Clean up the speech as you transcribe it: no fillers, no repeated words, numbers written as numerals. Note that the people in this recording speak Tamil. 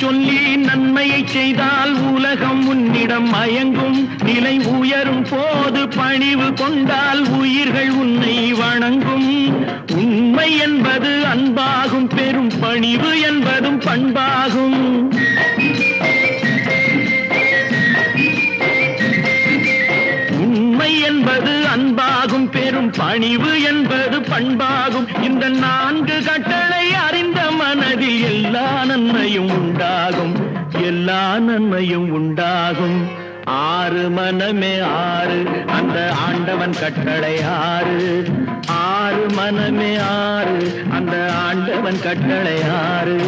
சொல்லி நன்மையை செய்தால் உலகம் உன்னிடம் மயங்கும். நிலை உயரும் போது பணிவு கொண்டால் உயிர்கள் உன்னை வணங்கும். உண்மை என்பது அன்பாகும், பெரும் பணிவு என்பதும் பண்பாகும். உண்மை என்பது அன்பாகும், பெரும் பணிவு என்பது பண்பாகும். இந்த 4 கட்டளை அறிந்த மனதில் எல்லா நன்மையும் உண்டாகும், எல்லா நன்மையும் உண்டாகும். 6 மனமே 6, அந்த ஆண்டவன் கட்டளை 6. 6 மனமே 6, அந்த ஆண்டவன் கட்டளை 6.